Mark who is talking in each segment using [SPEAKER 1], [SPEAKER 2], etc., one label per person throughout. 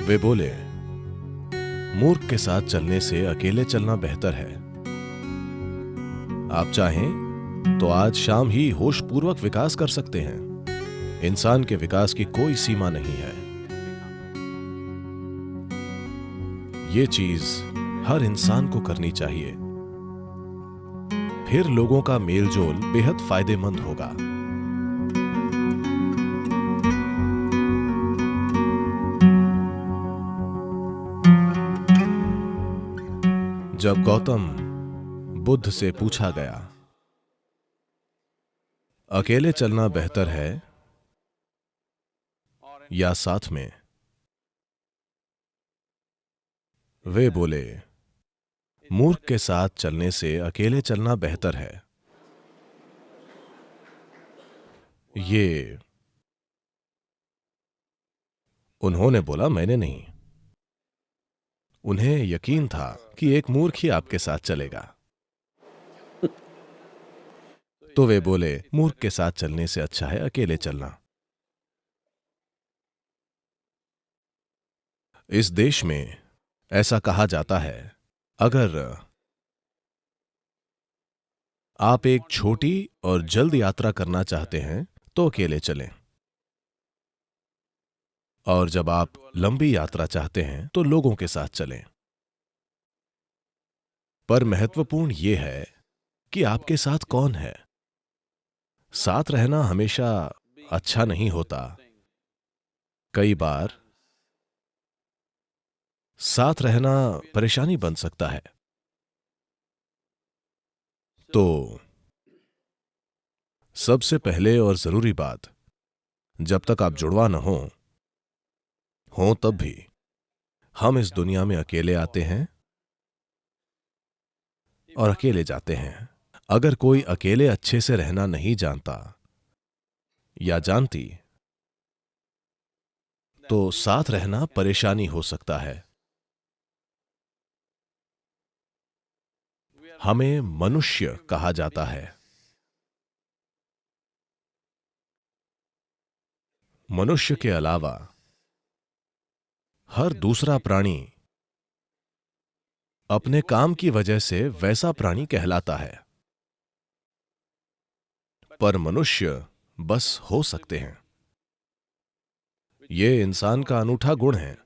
[SPEAKER 1] वे बोले, मूर्ख के साथ चलने से अकेले चलना बेहतर है। आप चाहें तो आज शाम ही होशपूर्वक विकास कर सकते हैं। इंसान के विकास की कोई सीमा नहीं है। ये चीज हर इंसान को करनी चाहिए, फिर लोगों का मेलजोल बेहद फायदेमंद होगा। जब गौतम बुद्ध से पूछा गया, अकेले चलना बेहतर है या साथ में, वे बोले, मूर्ख के साथ चलने से अकेले चलना बेहतर है। ये उन्होंने बोला, मैंने नहीं। उन्हें यकीन था कि एक मूर्ख ही आपके साथ चलेगा। तो वे बोले, मूर्ख के साथ चलने से अच्छा है अकेले चलना। इस देश में ऐसा कहा जाता है, अगर आप एक छोटी और जल्द यात्रा करना चाहते हैं तो अकेले चलें, और जब आप लंबी यात्रा चाहते हैं तो लोगों के साथ चलें। पर महत्वपूर्ण यह है कि आपके साथ कौन है। साथ रहना हमेशा अच्छा नहीं होता। कई बार साथ रहना परेशानी बन सकता है। तो सबसे पहले और जरूरी बात, जब तक आप जुड़वा न हो तब भी हम इस दुनिया में अकेले आते हैं और अकेले जाते हैं। अगर कोई अकेले अच्छे से रहना नहीं जानता या जानती, तो साथ रहना परेशानी हो सकता है। हमें मनुष्य कहा जाता है। मनुष्य के अलावा हर दूसरा प्राणी अपने काम की वजह से वैसा प्राणी कहलाता है, पर मनुष्य बस हो सकते हैं। यह इंसान का अनूठा गुण है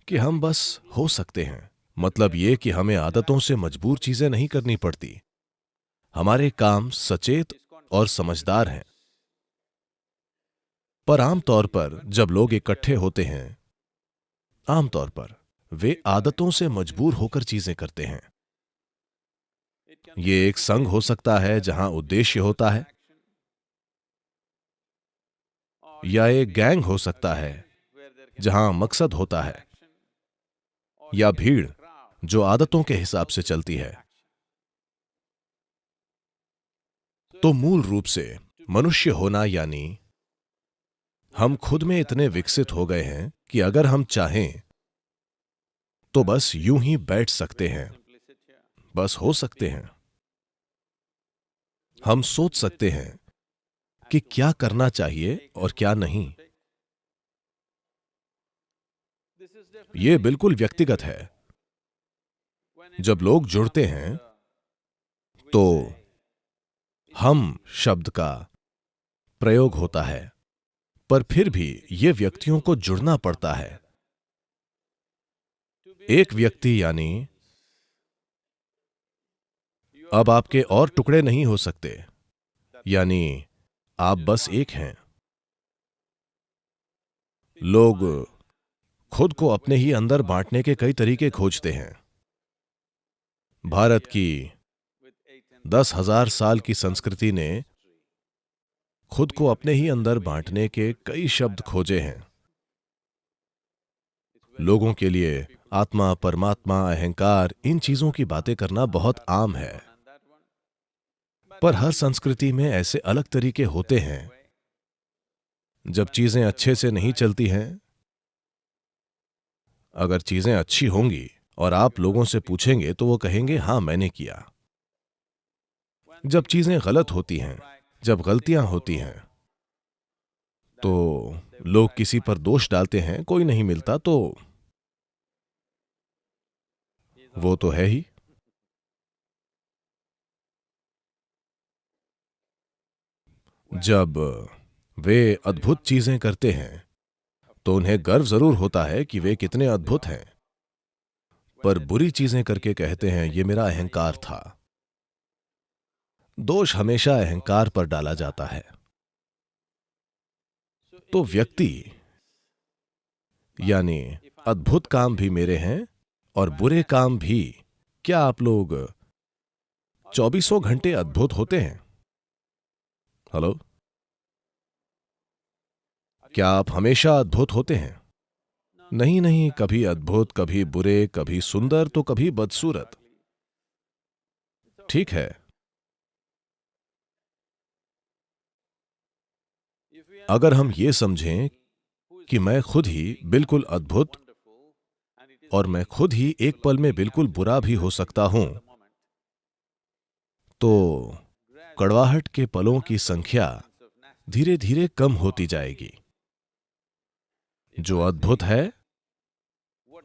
[SPEAKER 1] कि हम बस हो सकते हैं। मतलब यह कि हमें आदतों से मजबूर चीजें नहीं करनी पड़ती। हमारे काम सचेत और समझदार हैं। पर आमतौर पर जब लोग इकट्ठे होते हैं, आमतौर पर वे आदतों से मजबूर होकर चीजें करते हैं। ये एक संघ हो सकता है जहां उद्देश्य होता है, या एक गैंग हो सकता है जहां मकसद होता है, या भीड़ जो आदतों के हिसाब से चलती है। तो मूल रूप से मनुष्य होना यानी हम खुद में इतने विकसित हो गए हैं कि अगर हम चाहें तो बस यूं ही बैठ सकते हैं, बस हो सकते हैं। हम सोच सकते हैं कि क्या करना चाहिए और क्या नहीं। यह बिल्कुल व्यक्तिगत है। जब लोग जुड़ते हैं तो हम शब्द का प्रयोग होता है, पर फिर भी यह व्यक्तियों को जुड़ना पड़ता है। एक व्यक्ति यानी अब आपके और टुकड़े नहीं हो सकते, यानी आप बस एक हैं। लोग खुद को अपने ही अंदर बांटने के कई तरीके खोजते हैं। भारत की 10,000 साल की संस्कृति ने खुद को अपने ही अंदर बांटने के कई शब्द खोजे हैं। लोगों के लिए आत्मा, परमात्मा, अहंकार, इन चीजों की बातें करना बहुत आम है। पर हर संस्कृति में ऐसे अलग तरीके होते हैं। जब चीजें अच्छे से नहीं चलती हैं, अगर चीजें अच्छी होंगी और आप लोगों से पूछेंगे तो वो कहेंगे, हां मैंने किया। जब चीजें गलत होती हैं, जब गलतियां होती हैं, तो लोग किसी पर दोष डालते हैं, कोई नहीं मिलता तो वो तो है ही। जब वे अद्भुत चीजें करते हैं तो उन्हें गर्व जरूर होता है कि वे कितने अद्भुत हैं, पर बुरी चीजें करके कहते हैं ये मेरा अहंकार था। दोष हमेशा अहंकार पर डाला जाता है। तो व्यक्ति यानी अद्भुत काम भी मेरे हैं और बुरे काम भी। क्या आप लोग 24 घंटे अद्भुत होते हैं? हेलो, क्या आप हमेशा अद्भुत होते हैं? नहीं नहीं, कभी अद्भुत, कभी बुरे, कभी सुंदर तो कभी बदसूरत। ठीक है, अगर हम ये समझें कि मैं खुद ही बिल्कुल अद्भुत और मैं खुद ही एक पल में बिल्कुल बुरा भी हो सकता हूं, तो कड़वाहट के पलों की संख्या धीरे धीरे कम होती जाएगी। जो अद्भुत है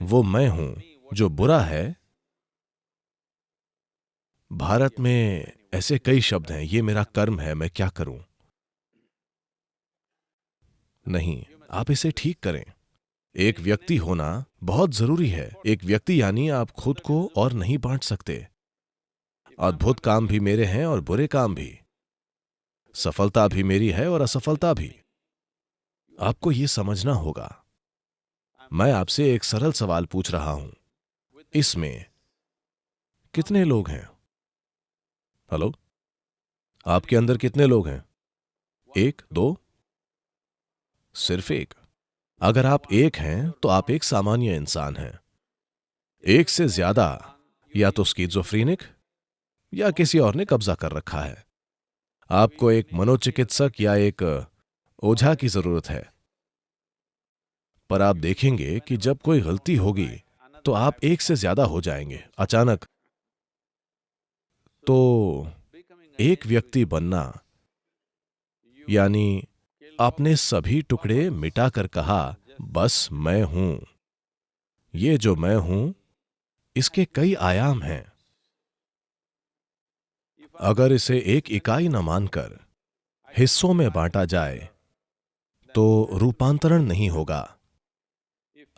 [SPEAKER 1] वो मैं हूं, जो बुरा है, भारत में ऐसे कई शब्द हैं, ये मेरा कर्म है, मैं क्या करूं। नहीं, आप इसे ठीक करें। एक व्यक्ति होना बहुत जरूरी है। एक व्यक्ति यानी आप खुद को और नहीं बांट सकते। अद्भुत काम भी मेरे हैं और बुरे काम भी, सफलता भी मेरी है और असफलता भी। आपको यह समझना होगा। मैं आपसे एक सरल सवाल पूछ रहा हूं, इसमें कितने लोग हैं? हेलो, आपके अंदर कितने लोग हैं? एक, दो? सिर्फ एक। अगर आप एक हैं तो आप एक सामान्य इंसान हैं। एक से ज्यादा या तो स्किज़ोफ्रेनिक या किसी और ने कब्जा कर रखा है। आपको एक मनोचिकित्सक या एक ओझा की जरूरत है। पर आप देखेंगे कि जब कोई गलती होगी तो आप एक से ज्यादा हो जाएंगे अचानक। तो एक व्यक्ति बनना यानी आपने सभी टुकड़े मिटाकर कहा बस मैं हूं। ये जो मैं हूं इसके कई आयाम हैं। अगर इसे एक इकाई न मानकर हिस्सों में बांटा जाए तो रूपांतरण नहीं होगा।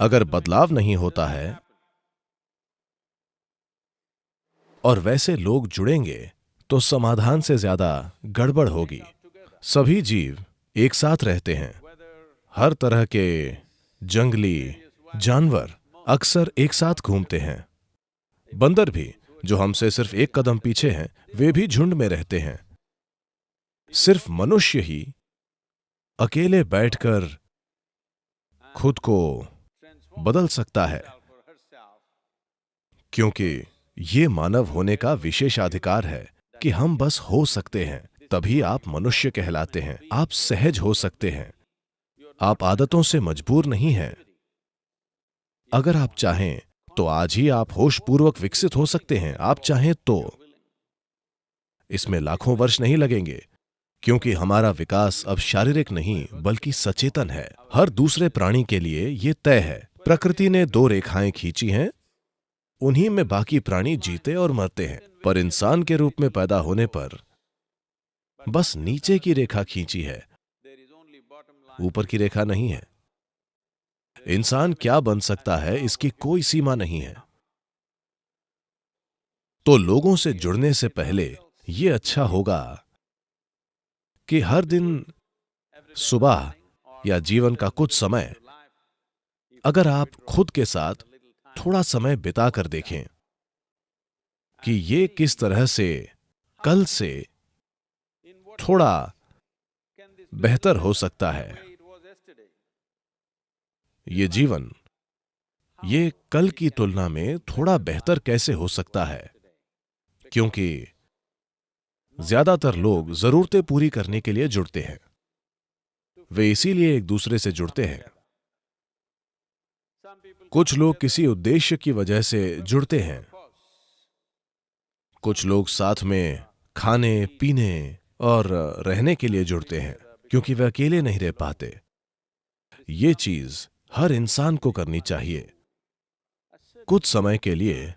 [SPEAKER 1] अगर बदलाव नहीं होता है और वैसे लोग जुड़ेंगे तो समाधान से ज्यादा गड़बड़ होगी। सभी जीव एक साथ रहते हैं। हर तरह के जंगली जानवर अक्सर एक साथ घूमते हैं। बंदर भी, जो हमसे सिर्फ एक कदम पीछे हैं, वे भी झुंड में रहते हैं। सिर्फ मनुष्य ही अकेले बैठकर खुद को बदल सकता है, क्योंकि ये मानव होने का विशेषाधिकार है कि हम बस हो सकते हैं। तभी आप मनुष्य कहलाते हैं। आप सहज हो सकते हैं। आप आदतों से मजबूर नहीं हैं। अगर आप चाहें तो आज ही आप होशपूर्वक विकसित हो सकते हैं। आप चाहें तो इसमें लाखों वर्ष नहीं लगेंगे, क्योंकि हमारा विकास अब शारीरिक नहीं बल्कि सचेतन है। हर दूसरे प्राणी के लिए यह तय है। प्रकृति ने 2 रेखाएं खींची हैं, उन्हीं में बाकी प्राणी जीते और मरते हैं। पर इंसान के रूप में पैदा होने पर बस नीचे की रेखा खींची है, ऊपर की रेखा नहीं है। इंसान क्या बन सकता है इसकी कोई सीमा नहीं है। तो लोगों से जुड़ने से पहले यह अच्छा होगा कि हर दिन सुबह या जीवन का कुछ समय अगर आप खुद के साथ थोड़ा समय बिता कर देखें कि ये किस तरह से कल से थोड़ा बेहतर हो सकता है। ये जीवन ये कल की तुलना में थोड़ा बेहतर कैसे हो सकता है, क्योंकि ज्यादातर लोग जरूरतें पूरी करने के लिए जुड़ते हैं। वे इसीलिए एक दूसरे से जुड़ते हैं। कुछ लोग किसी उद्देश्य की वजह से जुड़ते हैं। कुछ लोग साथ में खाने पीने और रहने के लिए जुड़ते हैं, क्योंकि वे अकेले नहीं रह पाते। ये चीज हर इंसान को करनी चाहिए। कुछ समय के लिए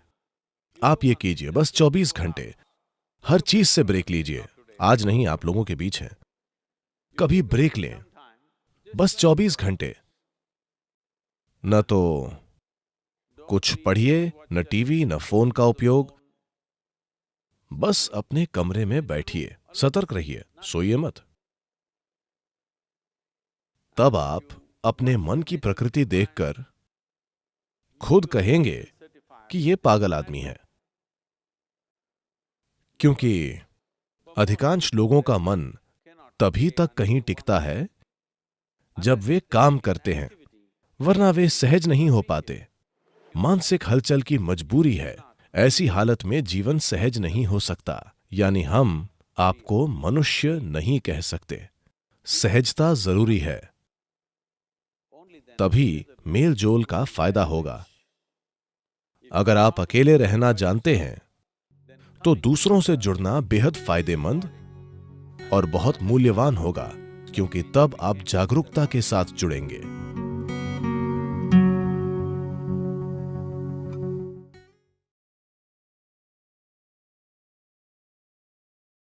[SPEAKER 1] आप ये कीजिए, बस 24 घंटे हर चीज से ब्रेक लीजिए। आज नहीं, आप लोगों के बीच हैं, कभी ब्रेक लें, बस 24 घंटे। न तो कुछ पढ़िए, न टीवी, न फोन का उपयोग, बस अपने कमरे में बैठिए, सतर्क रहिए, सोइए मत। तब आप अपने मन की प्रकृति देखकर खुद कहेंगे कि ये पागल आदमी है। क्योंकि अधिकांश लोगों का मन तभी तक कहीं टिकता है जब वे काम करते हैं, वरना वे सहज नहीं हो पाते। मानसिक हलचल की मजबूरी है। ऐसी हालत में जीवन सहज नहीं हो सकता। यानी हम आपको मनुष्य नहीं कह सकते। सहजता जरूरी है, तभी मेल जोल का फायदा होगा। अगर आप अकेले रहना जानते हैं तो दूसरों से जुड़ना बेहद फायदेमंद और बहुत मूल्यवान होगा, क्योंकि तब आप जागरूकता के साथ जुड़ेंगे।